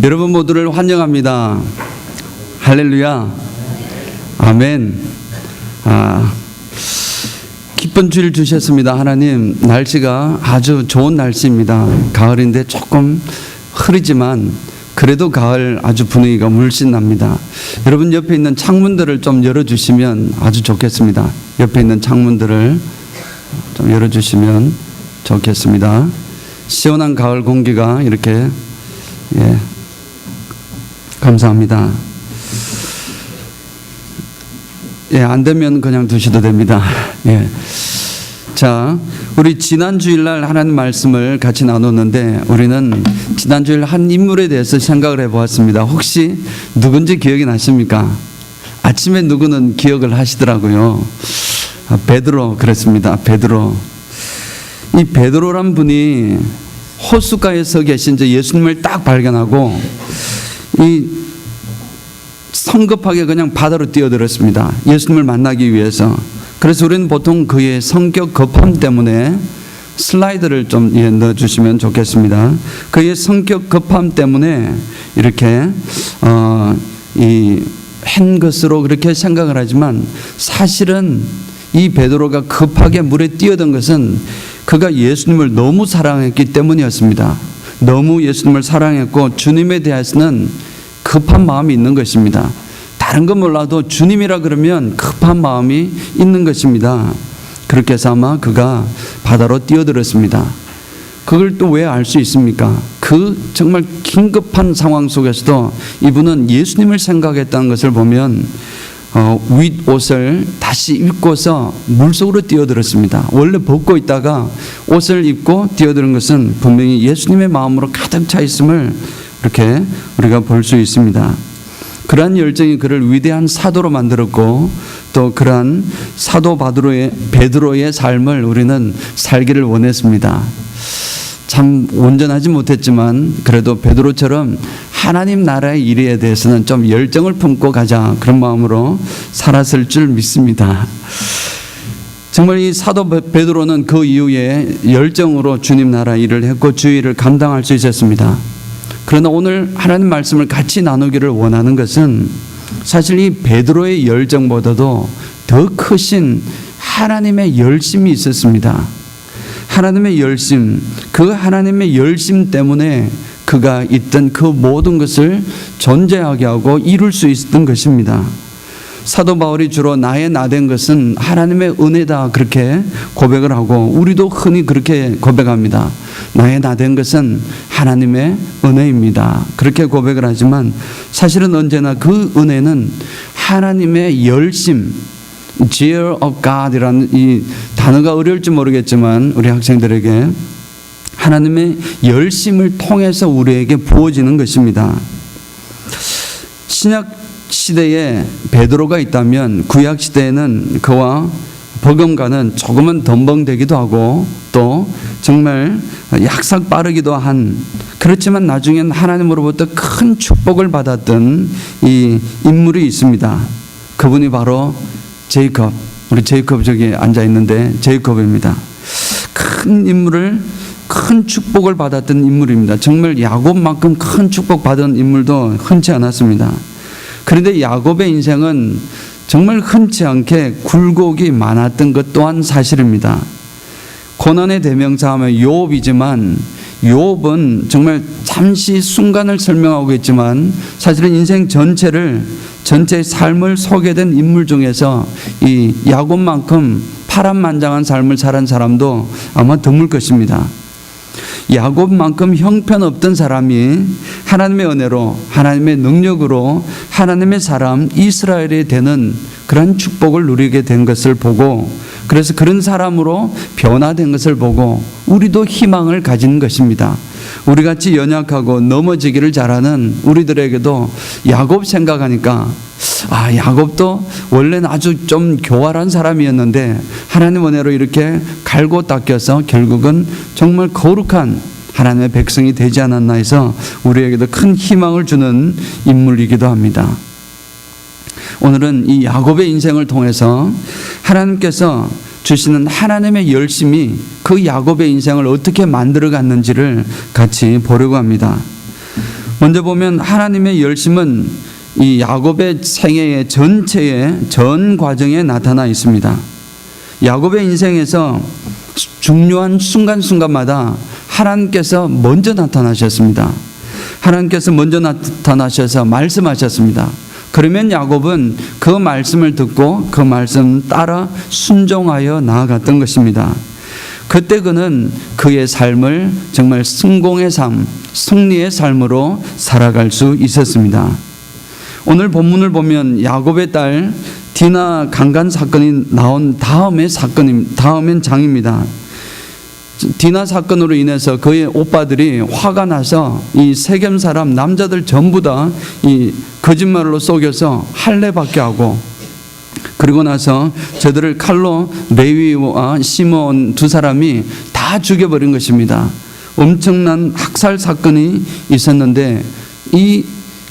여러분 모두를 환영합니다. 할렐루야. 아멘. 기쁜 주일 주셨습니다. 하나님, 날씨가 아주 좋은 날씨입니다. 가을인데 조금 흐리지만 그래도 가을 아주 분위기가 물씬 납니다. 여러분 옆에 있는 창문들을 좀 열어주시면 아주 좋겠습니다. 옆에 있는 창문들을 좀 열어주시면 좋겠습니다. 시원한 가을 공기가 이렇게 감사합니다. 안 되면 그냥 두셔도 됩니다. 자, 우리 지난 주일날 하나님 말씀을 같이 나눴는데 우리는 지난 주일 한 인물에 대해서 생각을 해보았습니다. 혹시 누군지 기억이 나십니까? 아침에 누구는 기억을 하시더라고요. 베드로 그랬습니다. 베드로. 이 베드로란 분이 호숫가에 서 계신 예수님을 딱 발견하고 이 성급하게 그냥 바다로 뛰어들었습니다. 예수님을 만나기 위해서. 그래서 우리는 보통 그의 성격 급함 때문에 슬라이드를 좀 넣어주시면 좋겠습니다. 그의 성격 급함 때문에 이렇게 한 것으로 그렇게 생각을 하지만 사실은 이 베드로가 급하게 물에 뛰어든 것은 그가 예수님을 너무 사랑했기 때문이었습니다. 너무 예수님을 사랑했고 주님에 대해서는 급한 마음이 있는 것입니다. 다른 건 몰라도 주님이라 그러면 급한 마음이 있는 것입니다. 그렇게 해서 아마 그가 바다로 뛰어들었습니다. 그걸 또 왜 알 수 있습니까? 그 정말 긴급한 상황 속에서도 이분은 예수님을 생각했다는 것을 보면 윗옷을 다시 입고서 물속으로 뛰어들었습니다. 원래 벗고 있다가 옷을 입고 뛰어드는 것은 분명히 예수님의 마음으로 가득 차 있음을 이렇게 우리가 볼 수 있습니다. 그러한 열정이 그를 위대한 사도로 만들었고 또 그러한 사도 베드로의 삶을 우리는 살기를 원했습니다. 참 온전하지 못했지만 그래도 베드로처럼 하나님 나라의 일에 대해서는 좀 열정을 품고 가자, 그런 마음으로 살았을 줄 믿습니다. 정말 이 사도 베드로는 그 이후에 열정으로 주님 나라 일을 했고 주의를 감당할 수 있었습니다. 그러나 오늘 하나님 말씀을 같이 나누기를 원하는 것은 사실 이 베드로의 열정보다도 더 크신 하나님의 열심이 있었습니다. 하나님의 열심, 그 하나님의 열심 때문에 그가 있던 그 모든 것을 존재하게 하고 이룰 수 있었던 것입니다. 사도 바울이 주로 나의 나된 것은 하나님의 은혜다 그렇게 고백을 하고 우리도 흔히 그렇게 고백합니다. 나의 나된 것은 하나님의 은혜입니다. 그렇게 고백을 하지만 사실은 언제나 그 은혜는 하나님의 열심, Zeal of God이라는 이 단어가 어려울지 모르겠지만 우리 학생들에게 하나님의 열심을 통해서 우리에게 부어지는 것입니다. 신약 시대에 베드로가 있다면 구약 시대에는 그와 버금가는 조금은 덤벙대기도 하고 또 정말 약삭 빠르기도 한, 그렇지만 나중엔 하나님으로부터 큰 축복을 받았던 이 인물이 있습니다. 그분이 바로 제이콥. 우리 제이콥 저기 앉아 있는데 제이콥입니다. 큰 축복을 받았던 인물입니다. 정말 야곱만큼 큰 축복 받은 인물도 흔치 않았습니다. 그런데 야곱의 인생은 정말 흔치 않게 굴곡이 많았던 것 또한 사실입니다. 고난의 대명사하면 욥이지만 욥은 정말 잠시 순간을 설명하고 있지만 사실은 인생 전체의 삶을 소개된 인물 중에서 이 야곱만큼 파란만장한 삶을 살은 사람도 아마 드물 것입니다. 야곱만큼 형편없던 사람이 하나님의 은혜로, 하나님의 능력으로 하나님의 사람 이스라엘이 되는 그런 축복을 누리게 된 것을 보고, 그래서 그런 사람으로 변화된 것을 보고 우리도 희망을 가진 것입니다. 우리같이 연약하고 넘어지기를 잘하는 우리들에게도 야곱 생각하니까 야곱도 원래는 아주 좀 교활한 사람이었는데 하나님 은혜로 이렇게 갈고 닦여서 결국은 정말 거룩한 하나님의 백성이 되지 않았나 해서 우리에게도 큰 희망을 주는 인물이기도 합니다. 오늘은 이 야곱의 인생을 통해서 하나님께서 주시는 하나님의 열심이 그 야곱의 인생을 어떻게 만들어 갔는지를 같이 보려고 합니다. 먼저 보면 하나님의 열심은 이 야곱의 생애의 전체의 전 과정에 나타나 있습니다. 야곱의 인생에서 중요한 순간순간마다 하나님께서 먼저 나타나셨습니다. 하나님께서 먼저 나타나셔서 말씀하셨습니다. 그러면 야곱은 그 말씀을 듣고 그 말씀 따라 순종하여 나아갔던 것입니다. 그때 그는 그의 삶을 정말 성공의 삶, 승리의 삶으로 살아갈 수 있었습니다. 오늘 본문을 보면 야곱의 딸 디나 강간 사건이 나온 다음의 다음엔 장입니다. 디나 사건으로 인해서 그의 오빠들이 화가 나서 이 세겜 사람 남자들 전부 다 이 거짓말로 속여서 할례받게 하고, 그리고 나서 저들을 칼로 레위와 시몬 두 사람이 다 죽여버린 것입니다. 엄청난 학살 사건이 있었는데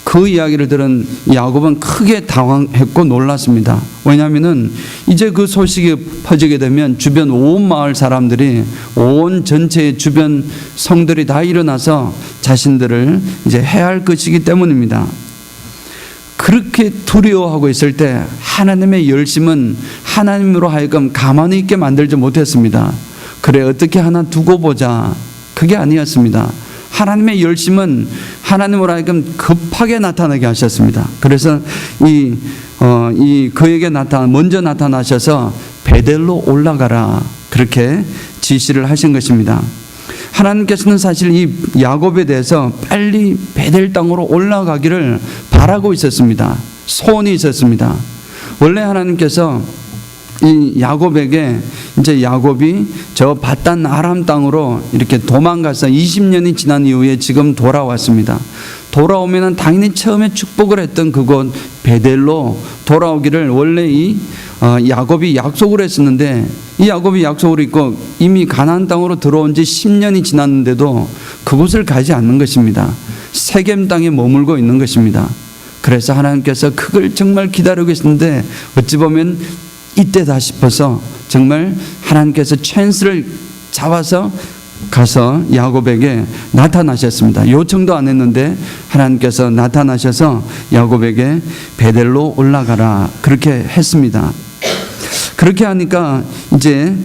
그 이야기를 들은 야곱은 크게 당황했고 놀랐습니다. 왜냐하면은 이제 그 소식이 퍼지게 되면 주변 온 마을 사람들이, 온 전체의 주변 성들이 다 일어나서 자신들을 이제 해할 것이기 때문입니다. 그렇게 두려워하고 있을 때 하나님의 열심은 하나님으로 하여금 가만히 있게 만들지 못했습니다. 그래, 어떻게 하나 두고 보자, 그게 아니었습니다. 하나님의 열심은 하나님으로 하여금 급하게 나타나게 하셨습니다. 그래서 그에게 먼저 나타나셔서 베델로 올라가라, 그렇게 지시를 하신 것입니다. 하나님께서는 사실 이 야곱에 대해서 빨리 베델 땅으로 올라가기를 바라고 있었습니다. 소원이 있었습니다. 원래 하나님께서 이 야곱에게 이제 야곱이 저 바단 아람 땅으로 이렇게 도망가서 20년이 지난 이후에 지금 돌아왔습니다. 돌아오면은 당연히 처음에 축복을 했던 그곳 베델로 돌아오기를 원래 야곱이 약속을 했었는데, 이 야곱이 약속을 했고 이미 가나안 땅으로 들어온 지 10년이 지났는데도 그곳을 가지 않는 것입니다. 세겜 땅에 머물고 있는 것입니다. 그래서 하나님께서 그걸 정말 기다리고 계시는데 어찌 보면 이때다 싶어서 정말 하나님께서 찬스를 잡아서 가서 야곱에게 나타나셨습니다. 요청도 안 했는데 하나님께서 나타나셔서 야곱에게 베델로 올라가라, 그렇게 했습니다. 그렇게 하니까 이제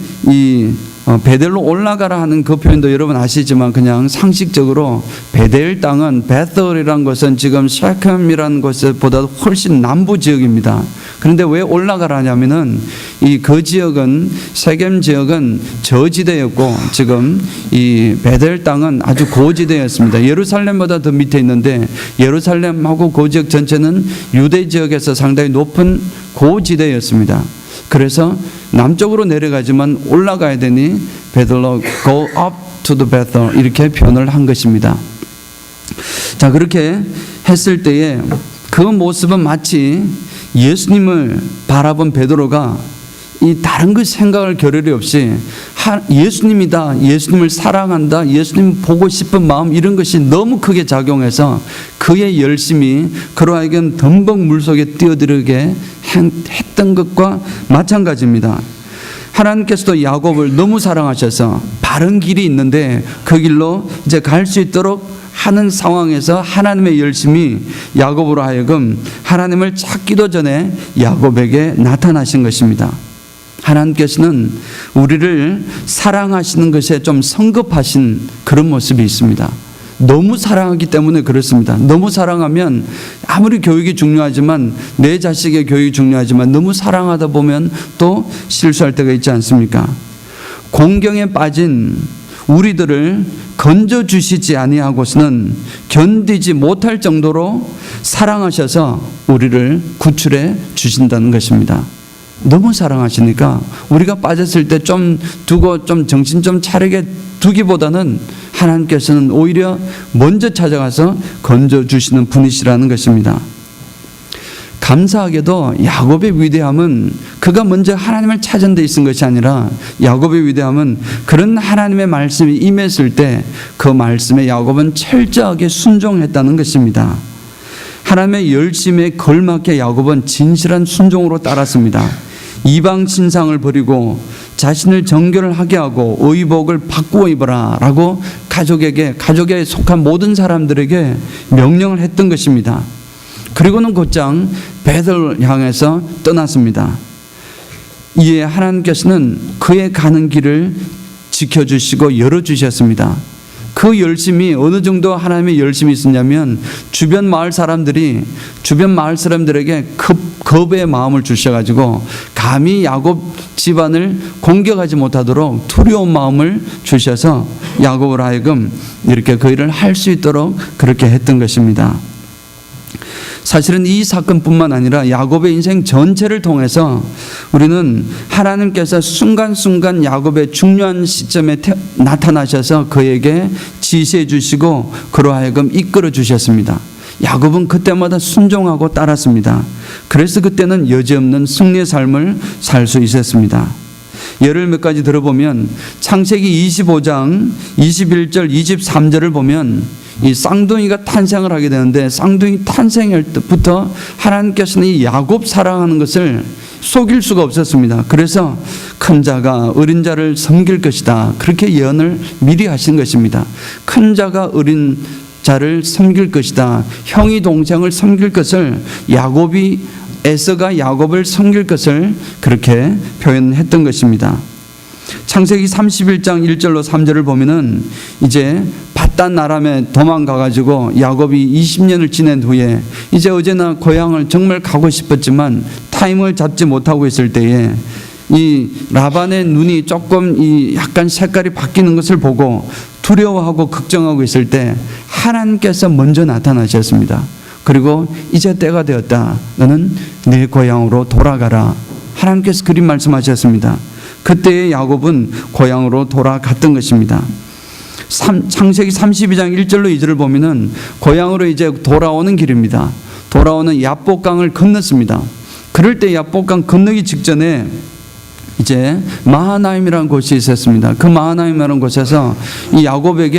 베델로 올라가라 하는 그 표현도 여러분 아시지만 그냥 상식적으로 베델 땅은 베델이라는 것은 지금 셰켐이라는 것보다 훨씬 남부 지역입니다. 그런데 왜 올라가라 하냐면은 그 지역은, 세겜 지역은 저지대였고 지금 이 베델 땅은 아주 고지대였습니다. 예루살렘보다 더 밑에 있는데 예루살렘하고 그 지역 전체는 유대 지역에서 상당히 높은 고지대였습니다. 그래서 남쪽으로 내려가지만 올라가야 되니 베델로 go up to the Bethel, 이렇게 표현을 한 것입니다. 자, 그렇게 했을 때에 그 모습은 마치 예수님을 바라본 베드로가 이 다른 그 생각을 겨를이 없이 예수님이다, 예수님을 사랑한다, 예수님 보고 싶은 마음, 이런 것이 너무 크게 작용해서 그의 열심이 그로 하여금 덤벙 물속에 뛰어들게 했던 것과 마찬가지입니다. 하나님께서도 야곱을 너무 사랑하셔서 바른 길이 있는데 그 길로 이제 갈 수 있도록 하는 상황에서 하나님의 열심이 야곱으로 하여금 하나님을 찾기도 전에 야곱에게 나타나신 것입니다. 하나님께서는 우리를 사랑하시는 것에 좀 성급하신 그런 모습이 있습니다. 너무 사랑하기 때문에 그렇습니다. 너무 사랑하면 아무리 교육이 중요하지만, 내 자식의 교육이 중요하지만 너무 사랑하다 보면 또 실수할 때가 있지 않습니까? 공경에 빠진 우리들을 건져주시지 아니하고서는 견디지 못할 정도로 사랑하셔서 우리를 구출해 주신다는 것입니다. 너무 사랑하시니까 우리가 빠졌을 때 좀 두고 좀 정신 좀 차리게 두기보다는 하나님께서는 오히려 먼저 찾아가서 건져주시는 분이시라는 것입니다. 감사하게도 야곱의 위대함은 그가 먼저 하나님을 찾은 데 있은 것이 아니라, 야곱의 위대함은 그런 하나님의 말씀이 임했을 때 그 말씀에 야곱은 철저하게 순종했다는 것입니다. 하나님의 열심에 걸맞게 야곱은 진실한 순종으로 따랐습니다. 이방 신상을 버리고 자신을 정결을 하게 하고 의복을 바꾸어 입어라 라고 가족에 속한 모든 사람들에게 명령을 했던 것입니다. 그리고는 곧장 베델을 향해서 떠났습니다. 이에 하나님께서는 그의 가는 길을 지켜주시고 열어주셨습니다. 그 열심이 어느 정도 하나님의 열심이 있었냐면 주변 마을 사람들에게 겁의 마음을 주셔가지고 감히 야곱 집안을 공격하지 못하도록 두려운 마음을 주셔서 야곱을 하여금 이렇게 그 일을 할 수 있도록 그렇게 했던 것입니다. 사실은 이 사건뿐만 아니라 야곱의 인생 전체를 통해서 우리는 하나님께서 순간순간 야곱의 중요한 시점에 나타나셔서 그에게 지시해 주시고 그로 하여금 이끌어 주셨습니다. 야곱은 그때마다 순종하고 따랐습니다. 그래서 그때는 여지없는 승리의 삶을 살 수 있었습니다. 예를 몇 가지 들어보면 창세기 25장 21절 23절을 보면 이 쌍둥이가 탄생을 하게 되는데 쌍둥이 탄생할 때부터 하나님께서는 이 야곱 사랑하는 것을 속일 수가 없었습니다. 그래서 큰 자가 어린 자를 섬길 것이다. 그렇게 예언을 미리 하신 것입니다. 큰 자가 어린 자를 섬길 것이다. 형이 동생을 섬길 것을 에서가 야곱을 섬길 것을 그렇게 표현했던 것입니다. 창세기 31장 1절로 3절을 보면은 이제 밧단 아람에 도망가가지고 야곱이 20년을 지낸 후에 이제 어제나 고향을 정말 가고 싶었지만 타임을 잡지 못하고 있을 때에 이 라반의 눈이 조금 약간 색깔이 바뀌는 것을 보고 두려워하고 걱정하고 있을 때 하나님께서 먼저 나타나셨습니다. 그리고 이제 때가 되었다. 너는 내 고향으로 돌아가라. 하나님께서 그리 말씀하셨습니다. 그때의 야곱은 고향으로 돌아갔던 것입니다. 창세기 32장 1절로 2절을 보면은 고향으로 이제 돌아오는 길입니다. 돌아오는 야복강을 건넜습니다. 그럴 때 야복강 건너기 직전에 이제 마하나임이라는 곳이 있었습니다. 그 마하나임이라는 곳에서 이 야곱이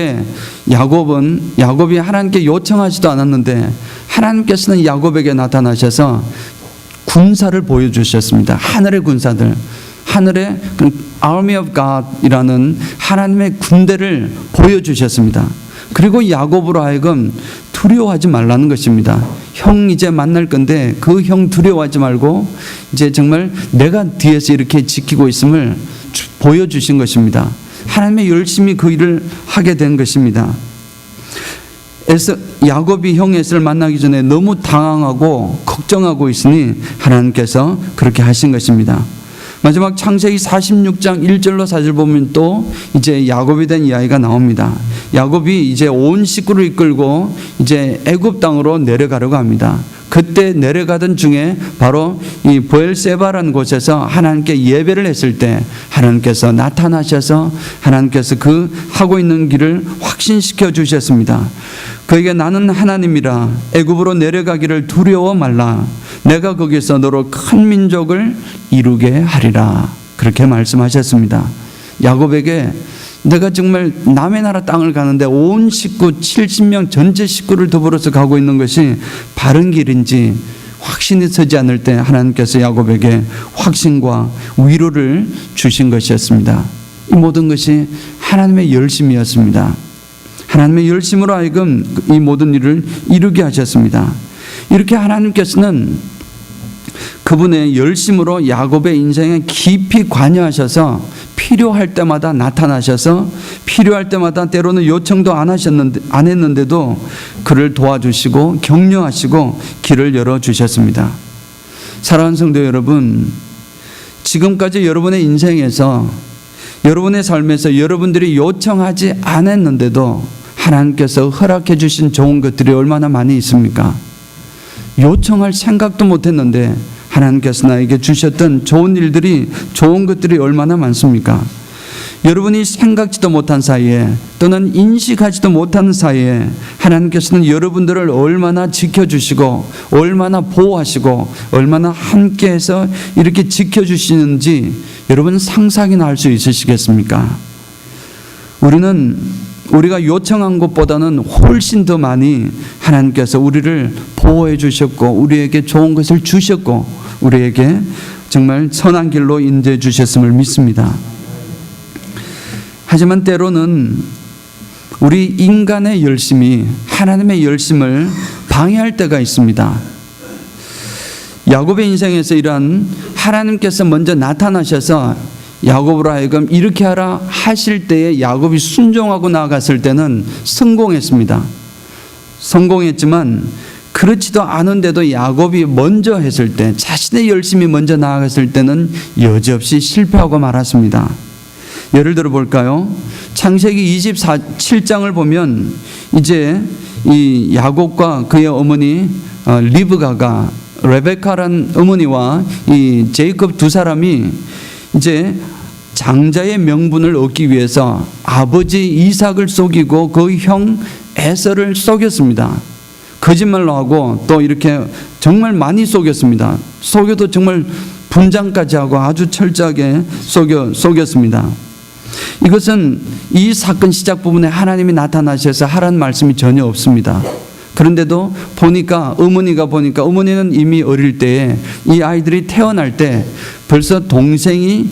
하나님께 요청하지도 않았는데 하나님께서는 야곱에게 나타나셔서 군사를 보여주셨습니다. 하늘의 군사들, 하늘의 Army of God이라는 하나님의 군대를 보여주셨습니다. 그리고 야곱으로 하여금 두려워하지 말라는 것입니다. 형 이제 만날 건데 그 형 두려워하지 말고 이제 정말 내가 뒤에서 이렇게 지키고 있음을 보여주신 것입니다. 하나님의 열심히 그 일을 하게 된 것입니다. 야곱이 형 에서를 만나기 전에 너무 당황하고 걱정하고 있으니 하나님께서 그렇게 하신 것입니다. 마지막 창세기 46장 1절로 4절 보면 또 이제 야곱이 된 이야기가 나옵니다. 야곱이 이제 온 식구를 이끌고 이제 애굽 땅으로 내려가려고 합니다. 그때 내려가던 중에 바로 이 브엘세바라는 곳에서 하나님께 예배를 했을 때 하나님께서 나타나셔서 하나님께서 그 하고 있는 길을 확신시켜 주셨습니다. 그에게 나는 하나님이라 애굽으로 내려가기를 두려워 말라. 내가 거기서 너로 큰 민족을 이루게 하리라. 그렇게 말씀하셨습니다. 야곱에게 내가 정말 남의 나라 땅을 가는데 온 식구 70명 전체 식구를 더불어서 가고 있는 것이 바른 길인지 확신이 서지 않을 때 하나님께서 야곱에게 확신과 위로를 주신 것이었습니다. 이 모든 것이 하나님의 열심이었습니다. 하나님의 열심으로 하여금 이 모든 일을 이루게 하셨습니다. 이렇게 하나님께서는 그분의 열심으로 야곱의 인생에 깊이 관여하셔서 필요할 때마다 나타나셔서 필요할 때마다 때로는 요청도 안 했는데도 그를 도와주시고 격려하시고 길을 열어주셨습니다. 사랑하는 성도 여러분, 지금까지 여러분의 인생에서 여러분의 삶에서 여러분들이 요청하지 않았는데도 하나님께서 허락해 주신 좋은 것들이 얼마나 많이 있습니까? 요청할 생각도 못했는데 하나님께서 나에게 주셨던 좋은 일들이, 좋은 것들이 얼마나 많습니까? 여러분이 생각지도 못한 사이에 또는 인식하지도 못하는 사이에 하나님께서는 여러분들을 얼마나 지켜주시고 얼마나 보호하시고 얼마나 함께해서 이렇게 지켜주시는지 여러분 상상이나 할 수 있으시겠습니까? 우리가 요청한 것보다는 훨씬 더 많이 하나님께서 우리를 보호해 주셨고 우리에게 좋은 것을 주셨고 우리에게 정말 선한 길로 인도해 주셨음을 믿습니다. 하지만 때로는 우리 인간의 열심이 하나님의 열심을 방해할 때가 있습니다. 야곱의 인생에서 이러한 하나님께서 먼저 나타나셔서 야곱으로 하여금 이렇게 하라 하실 때에 야곱이 순종하고 나아갔을 때는 성공했습니다. 성공했지만 그렇지도 않은데도 야곱이 먼저 했을 때, 자신의 열심이 먼저 나아갔을 때는 여지없이 실패하고 말았습니다. 예를 들어 볼까요? 창세기 27장을 보면 이제 이 야곱과 그의 어머니 리브가가, 레베카란 어머니와 이 제이콥 두 사람이 이제 장자의 명분을 얻기 위해서 아버지 이삭을 속이고 그 형 에서를 속였습니다. 거짓말로 하고 또 이렇게 정말 많이 속였습니다. 속여도 정말 분장까지 하고 아주 철저하게 속였습니다. 이것은 이 사건 시작 부분에 하나님이 나타나셔서 하라는 말씀이 전혀 없습니다. 그런데도 어머니는 이미 어릴 때에 이 아이들이 태어날 때 벌써 동생이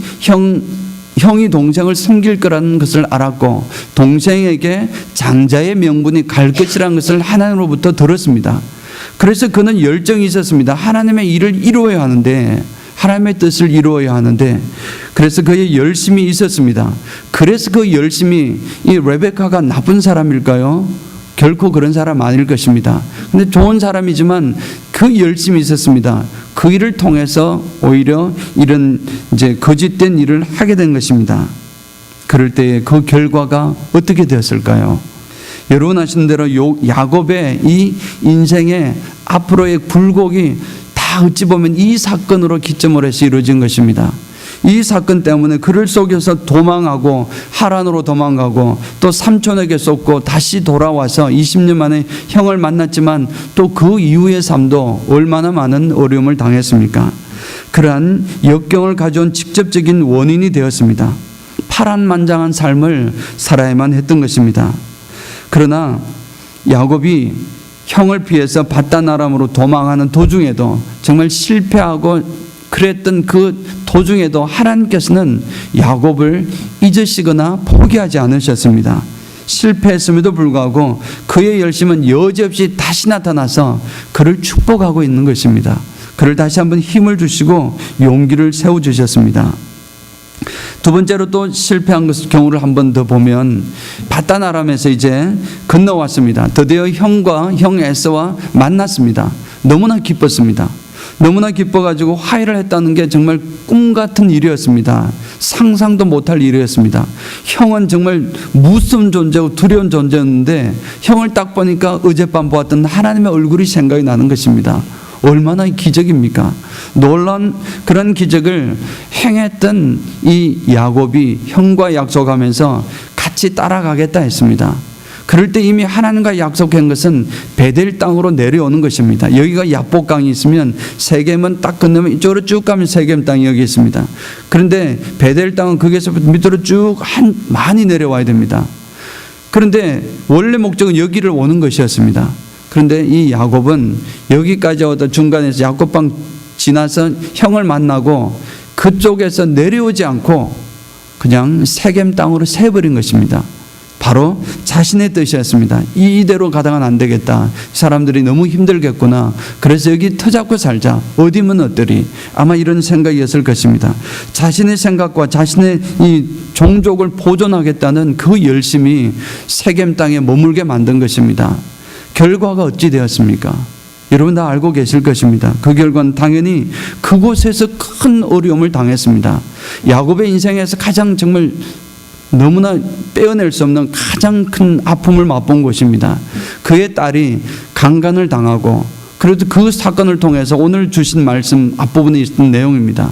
형이 동생을 숨길 거라는 것을 알았고 동생에게 장자의 명분이 갈 것이라는 것을 하나님으로부터 들었습니다. 그래서 그는 열정이 있었습니다. 하나님의 일을 이루어야 하는데, 하나님의 뜻을 이루어야 하는데, 그래서 그의 열심이 있었습니다. 그래서 그 열심이, 이 레베카가 나쁜 사람일까요? 결코 그런 사람 아닐 것입니다. 근데 좋은 사람이지만 그 열심이 있었습니다. 그 일을 통해서 오히려 이런 이제 거짓된 일을 하게 된 것입니다. 그럴 때에 그 결과가 어떻게 되었을까요? 여러분 아시는 대로 야곱의 이 인생의 앞으로의 굴곡이 다 어찌 보면 이 사건으로 기점을 해서 이루어진 것입니다. 이 사건 때문에 그를 속여서 도망하고 하란으로 도망가고 또 삼촌에게 쏟고 다시 돌아와서 20년 만에 형을 만났지만 또 그 이후의 삶도 얼마나 많은 어려움을 당했습니까? 그러한 역경을 가져온 직접적인 원인이 되었습니다. 파란만장한 삶을 살아야만 했던 것입니다. 그러나 야곱이 형을 피해서 바단 아람으로 도망하는 도중에도 정말 실패하고 그랬던 그 도중에도 하나님께서는 야곱을 잊으시거나 포기하지 않으셨습니다. 실패했음에도 불구하고 그의 열심은 여지없이 다시 나타나서 그를 축복하고 있는 것입니다. 그를 다시 한번 힘을 주시고 용기를 세워주셨습니다. 두 번째로 또 실패한 경우를 한 번 더 보면 바단 아람에서 이제 건너왔습니다. 드디어 형 에서와 만났습니다. 너무나 기뻤습니다. 너무나 기뻐가지고 화해를 했다는 게 정말 꿈 같은 일이었습니다. 상상도 못할 일이었습니다. 형은 정말 무서운 존재고 두려운 존재였는데 형을 딱 보니까 어젯밤 보았던 하나님의 얼굴이 생각이 나는 것입니다. 얼마나 기적입니까? 놀라운 그런 기적을 행했던 이 야곱이 형과 약속하면서 같이 따라가겠다 했습니다. 그럴 때 이미 하나님과 약속한 것은 베델 땅으로 내려오는 것입니다. 여기가 야복강이 있으면 세겜은 딱 건너면 이쪽으로 쭉 가면 세겜 땅이 여기 있습니다. 그런데 베델 땅은 거기에서 밑으로 쭉 많이 내려와야 됩니다. 그런데 원래 목적은 여기를 오는 것이었습니다. 그런데 이 야곱은 여기까지 오다 중간에서 야곱방 지나서 형을 만나고 그쪽에서 내려오지 않고 그냥 세겜 땅으로 새버린 것입니다. 바로 자신의 뜻이었습니다. 이대로 가다가는 안 되겠다. 사람들이 너무 힘들겠구나. 그래서 여기 터잡고 살자. 어디면 어떠리. 아마 이런 생각이었을 것입니다. 자신의 생각과 자신의 이 종족을 보존하겠다는 그 열심이 세겜 땅에 머물게 만든 것입니다. 결과가 어찌 되었습니까? 여러분 다 알고 계실 것입니다. 그 결과는 당연히 그곳에서 큰 어려움을 당했습니다. 야곱의 인생에서 가장 정말 너무나 빼어낼 수 없는 가장 큰 아픔을 맛본 곳입니다. 그의 딸이 강간을 당하고, 그래도 그 사건을 통해서 오늘 주신 말씀 앞부분에 있는 내용입니다.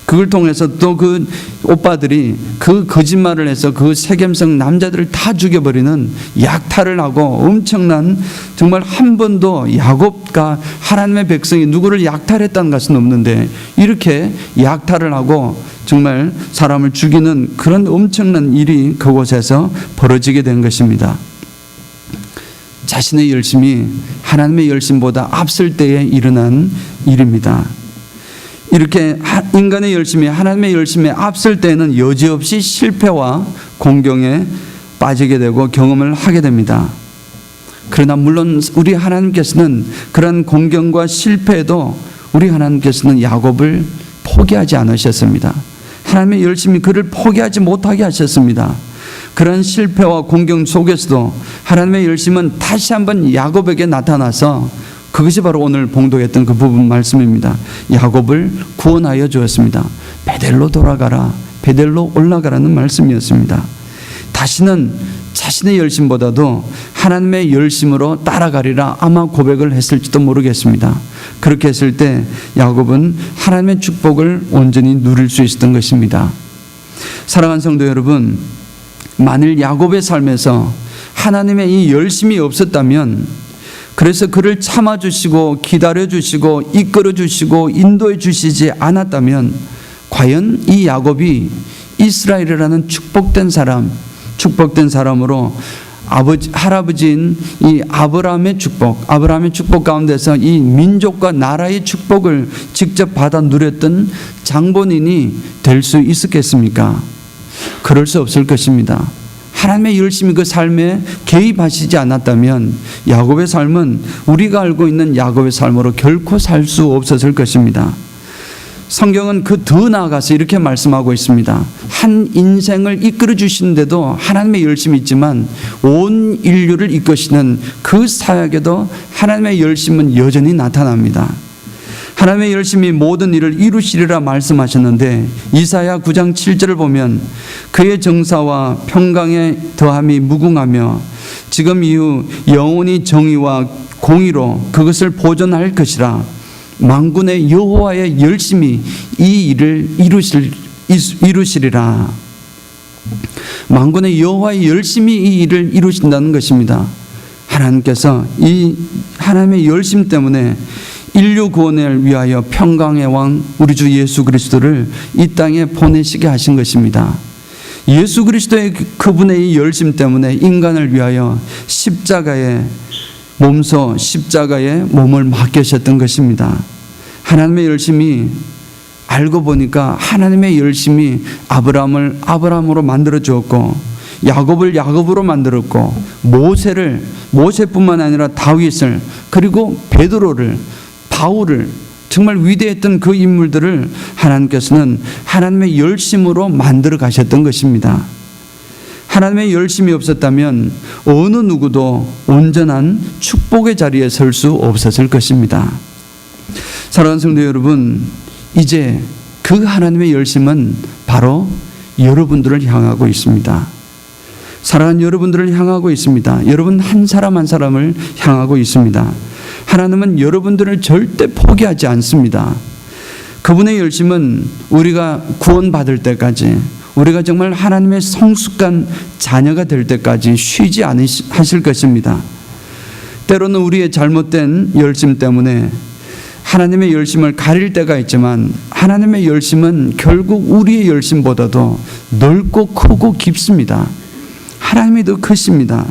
그걸 통해서 또 그 오빠들이 그 거짓말을 해서 그 세겜성 남자들을 다 죽여버리는 약탈을 하고, 엄청난, 정말 한 번도 야곱과 하나님의 백성이 누구를 약탈했다는 것은 없는데 이렇게 약탈을 하고 정말 사람을 죽이는 그런 엄청난 일이 그곳에서 벌어지게 된 것입니다. 자신의 열심이 하나님의 열심보다 앞설 때에 일어난 일입니다. 이렇게 인간의 열심이 하나님의 열심에 앞설 때는 여지없이 실패와 공경에 빠지게 되고 경험을 하게 됩니다. 그러나 물론 우리 하나님께서는 그런 공경과 실패에도 우리 하나님께서는 야곱을 포기하지 않으셨습니다. 하나님의 열심이 그를 포기하지 못하게 하셨습니다. 그런 실패와 공경 속에서도 하나님의 열심은 다시 한번 야곱에게 나타나서 그것이 바로 오늘 봉독했던 그 부분 말씀입니다. 야곱을 구원하여 주었습니다. 베델로 돌아가라, 베델로 올라가라는 말씀이었습니다. 다시는 자신의 열심보다도 하나님의 열심으로 따라가리라 아마 고백을 했을지도 모르겠습니다. 그렇게 했을 때 야곱은 하나님의 축복을 온전히 누릴 수 있었던 것입니다. 사랑하는 성도 여러분, 만일 야곱의 삶에서 하나님의 이 열심이 없었다면, 그래서 그를 참아주시고 기다려주시고 이끌어주시고 인도해주시지 않았다면 과연 이 야곱이 이스라엘이라는 축복된 사람으로 할아버지인 이 아브라함의 축복 가운데서 이 민족과 나라의 축복을 직접 받아 누렸던 장본인이 될 수 있었겠습니까? 그럴 수 없을 것입니다. 하나님의 열심이 그 삶에 개입하시지 않았다면 야곱의 삶은 우리가 알고 있는 야곱의 삶으로 결코 살 수 없었을 것입니다. 성경은 그 더 나아가서 이렇게 말씀하고 있습니다. 한 인생을 이끌어 주시는데도 하나님의 열심이 있지만 온 인류를 이끄시는 그 사역에도 하나님의 열심은 여전히 나타납니다. 하나님의 열심이 모든 일을 이루시리라 말씀하셨는데 이사야 9장 7절을 보면 그의 정사와 평강의 더함이 무궁하며 지금 이후 영원히 정의와 공의로 그것을 보존할 것이라. 만군의 여호와의 열심이 이 일을 이루시리라. 만군의 여호와의 열심이 이 일을 이루신다는 것입니다. 하나님께서 이 하나님의 열심 때문에 인류 구원을 위하여 평강의 왕 우리 주 예수 그리스도를 이 땅에 보내시게 하신 것입니다. 예수 그리스도의 그분의 이 열심 때문에 인간을 위하여 십자가에 몸을 맡기셨던 것입니다. 하나님의 열심이 알고 보니까 하나님의 열심이 아브라함을 아브라함으로 만들어 주었고 야곱을 야곱으로 만들었고 모세뿐만 아니라 다윗을 그리고 베드로를 바울을 정말 위대했던 그 인물들을 하나님께서는 하나님의 열심으로 만들어 가셨던 것입니다. 하나님의 열심이 없었다면 어느 누구도 온전한 축복의 자리에 설 수 없었을 것입니다. 사랑하는 성도 여러분, 이제 그 하나님의 열심은 바로 여러분들을 향하고 있습니다. 사랑하는 여러분들을 향하고 있습니다. 여러분 한 사람 한 사람을 향하고 있습니다. 하나님은 여러분들을 절대 포기하지 않습니다. 그분의 열심은 우리가 구원받을 때까지, 우리가 정말 하나님의 성숙한 자녀가 될 때까지 쉬지 않으실 것입니다. 때로는 우리의 잘못된 열심 때문에 하나님의 열심을 가릴 때가 있지만 하나님의 열심은 결국 우리의 열심보다도 넓고 크고 깊습니다. 하나님이 더 크십니다.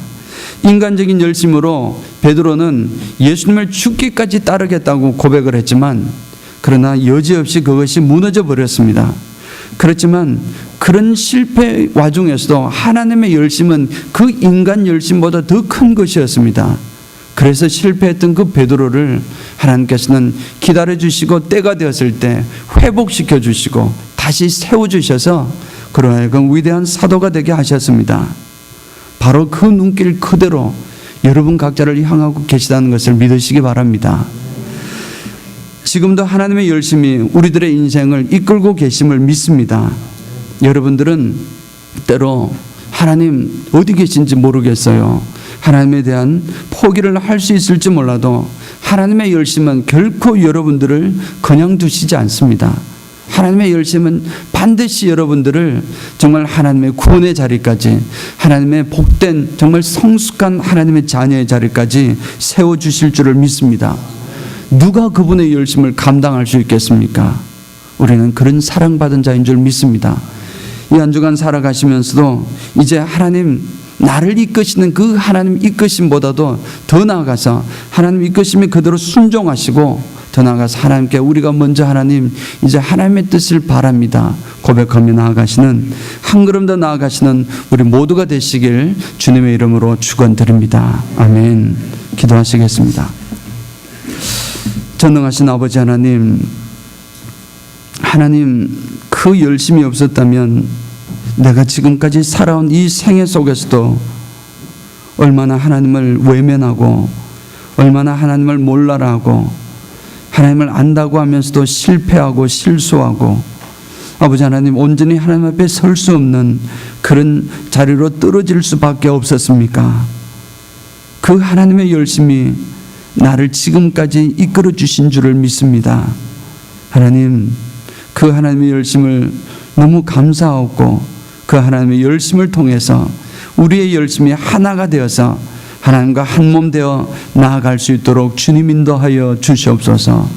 인간적인 열심으로 베드로는 예수님을 죽기까지 따르겠다고 고백을 했지만 그러나 여지없이 그것이 무너져 버렸습니다. 그렇지만 그런 실패 와중에서도 하나님의 열심은 그 인간 열심보다 더 큰 것이었습니다. 그래서 실패했던 그 베드로를 하나님께서는 기다려주시고 때가 되었을 때 회복시켜 주시고 다시 세워주셔서 그로 하여금 위대한 사도가 되게 하셨습니다. 바로 그 눈길 그대로 여러분 각자를 향하고 계시다는 것을 믿으시기 바랍니다. 지금도 하나님의 열심이 우리들의 인생을 이끌고 계심을 믿습니다. 여러분들은 때로 하나님 어디 계신지 모르겠어요. 하나님에 대한 포기를 할 수 있을지 몰라도 하나님의 열심은 결코 여러분들을 그냥 두시지 않습니다. 하나님의 열심은 반드시 여러분들을 정말 하나님의 구원의 자리까지, 하나님의 복된 정말 성숙한 하나님의 자녀의 자리까지 세워주실 줄을 믿습니다. 누가 그분의 열심을 감당할 수 있겠습니까? 우리는 그런 사랑받은 자인 줄 믿습니다. 이 한 주간 살아가시면서도 이제 하나님 나를 이끄시는 그 하나님 이끄심보다도 더 나아가서 하나님 이끄심에 그대로 순종하시고 더 나아가서 하나님께 우리가 먼저 하나님 이제 하나님의 뜻을 바랍니다 고백하며 나아가시는, 한 걸음 더 나아가시는 우리 모두가 되시길 주님의 이름으로 축원드립니다. 아멘. 기도하시겠습니다. 전능하신 아버지 하나님, 그 열심이 없었다면 내가 지금까지 살아온 이 생애 속에서도 얼마나 하나님을 외면하고 얼마나 하나님을 몰라라 하고 하나님을 안다고 하면서도 실패하고 실수하고 아버지 하나님 온전히 하나님 앞에 설 수 없는 그런 자리로 떨어질 수밖에 없었습니까? 그 하나님의 열심이 나를 지금까지 이끌어 주신 줄을 믿습니다. 하나님, 그 하나님의 열심을 너무 감사하고 그 하나님의 열심을 통해서 우리의 열심이 하나가 되어서 하나님과 한 몸 되어 나아갈 수 있도록 주님 인도하여 주시옵소서.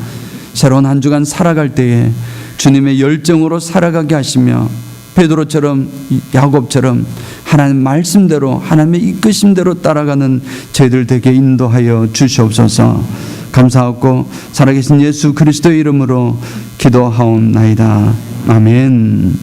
새로운 한 주간 살아갈 때에 주님의 열정으로 살아가게 하시며 베드로처럼 야곱처럼 하나님 말씀대로 하나님의 이끄심대로 따라가는 저희들 되게 인도하여 주시옵소서. 감사하고 살아계신 예수 그리스도의 이름으로 기도하옵나이다. 아멘.